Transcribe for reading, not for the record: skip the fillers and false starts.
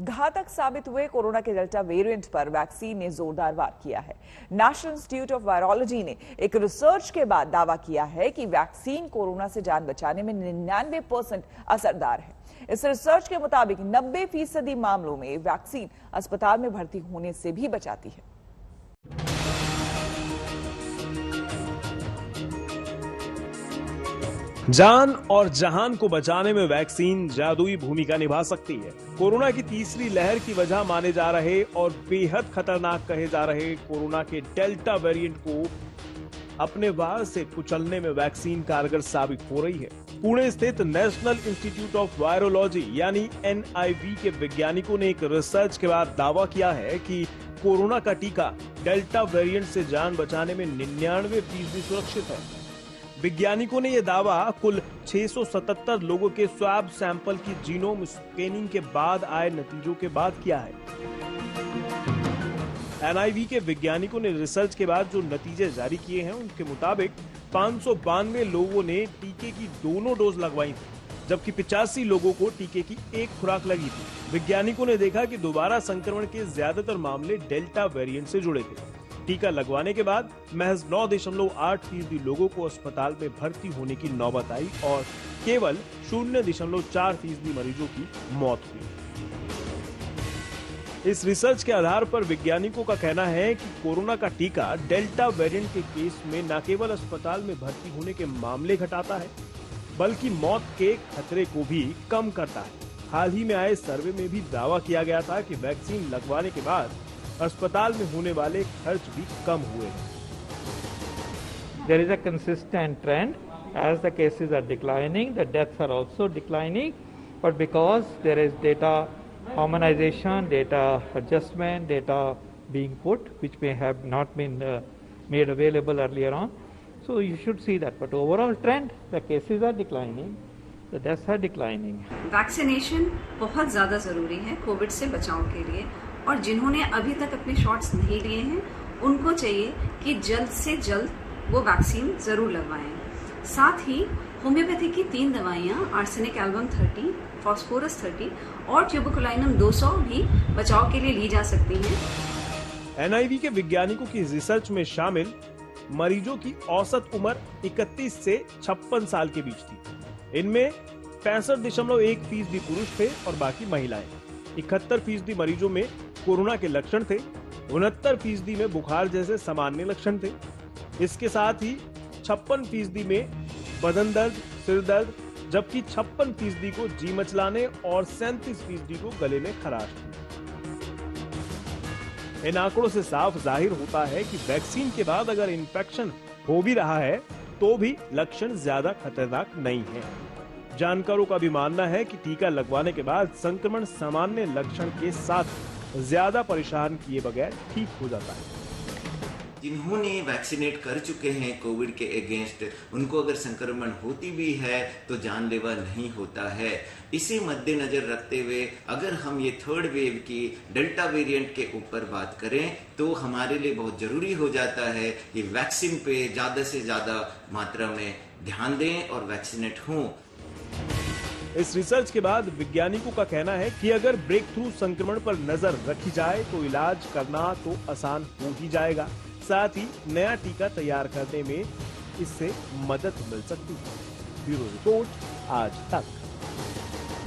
घातक साबित हुए कोरोना के डेल्टा वेरिएंट पर वैक्सीन ने जोरदार वार किया है। नेशनल इंस्टीट्यूट ऑफ वायरोलॉजी ने एक रिसर्च के बाद दावा किया है कि वैक्सीन कोरोना से जान बचाने में 99% असरदार है। इस रिसर्च के मुताबिक 90% मामलों में वैक्सीन अस्पताल में भर्ती होने से भी बचाती है। जान और जहान को बचाने में वैक्सीन जादुई भूमिका निभा सकती है। कोरोना की तीसरी लहर की वजह माने जा रहे और बेहद खतरनाक कहे जा रहे कोरोना के डेल्टा वेरिएंट को अपने वार से कुचलने में वैक्सीन कारगर साबित हो रही है। पुणे स्थित नेशनल इंस्टीट्यूट ऑफ वायरोलॉजी यानी NIV के वैज्ञानिकों ने एक रिसर्च के बाद दावा किया है कि कोरोना का टीका डेल्टा वेरिएंट से जान बचाने में 99% सुरक्षित है। वैज्ञानिकों ने यह दावा कुल 677 लोगों के स्वैब सैंपल की जीनोम स्कैनिंग के बाद आए नतीजों के बाद किया है। NIV के वैज्ञानिकों ने रिसर्च के बाद जो नतीजे जारी किए हैं उनके मुताबिक 592 लोगों ने टीके की दोनों डोज लगवाई थी, जबकि 85 लोगों को टीके की एक खुराक लगी थी। वैज्ञानिकों ने देखा कि दोबारा संक्रमण के ज्यादातर मामले डेल्टा वेरिएंट से जुड़े थे। टीका लगवाने के बाद महज 9.8% लोगों को अस्पताल में भर्ती होने की नौबत आई और केवल 0.4% मरीजों की मौत हुई। इस रिसर्च के आधार पर वैज्ञानिकों का कहना है कि कोरोना का टीका डेल्टा वेरिएंट के केस में न केवल अस्पताल में भर्ती होने के मामले घटाता है, बल्कि मौत के खतरे को भी कम करता है। हाल ही में आए सर्वे में भी दावा किया गया था कि वैक्सीन लगवाने के बाद अस्पताल में होने वाले खर्च भी कम हुए हैं। There is a consistent trend as the cases are declining, the deaths are also declining, but because there is data harmonization, data adjustment, data being put, which may have not been made available earlier on. So you should see that. But overall trend, the cases are declining, the deaths are declining. Vaccination बहुत ज़्यादा ज़रूरी है Covid से बचाव के लिए, और जिन्होंने अभी तक अपने शॉट्स नहीं लिए हैं उनको चाहिए कि जल्द से जल्द वो वैक्सीन ज़रूर लगवाएं। साथ ही होम्योपैथी की 3 दवाइयाँ आर्सेनिक एल्बम 30, फॉस्फोरस 30 और ट्यूबरकुलाइनम 200 भी बचाव के लिए ली जा सकती हैं। NIV के वैज्ञानिकों की रिसर्च में शामिल मरीजों की औसत उम्र 31 से 56 साल के बीच थी। इनमें 65.1% पुरुष थे और बाकी महिलाएं। 71% मरीजों में कोरोना के लक्षण थे, 69% में बुखार जैसे सामान्य लक्षण थे। इसके साथ ही 56% में बदन दर्द, सिर दर्द, जबकि 56% को जी मचलाने और 37% को गले में खराश थी। इन आंकड़ों से साफ जाहिर होता है कि वैक्सीन के बाद अगर इन्फेक्शन हो भी रहा है तो भी लक्षण ज्यादा खतरनाक नहीं है। जानकारों का भी मानना है कि टीका लगवाने के बाद संक्रमण सामान्य लक्षण के साथ ज्यादा परेशान किए बगैर ठीक हो जाता है। जिन्होंने वैक्सीनेट कर चुके हैं कोविड के अगेंस्ट, उनको अगर संक्रमण होती भी है तो जानलेवा नहीं होता है। इसे मद्देनजर रखते हुए अगर हम ये थर्ड वेव की डेल्टा वेरिएंट के ऊपर बात करें तो हमारे लिए बहुत जरूरी हो जाता है कि वैक्सीन पे ज्यादा से ज्यादा मात्रा में ध्यान दें और वैक्सीनेट हों। इस रिसर्च के बाद वैज्ञानिकों का कहना है कि अगर ब्रेक थ्रू संक्रमण पर नजर रखी जाए तो इलाज करना तो आसान हो ही जाएगा, साथ ही नया टीका तैयार करने में इससे मदद मिल सकती है। ब्यूरो रिपोर्ट, आज तक।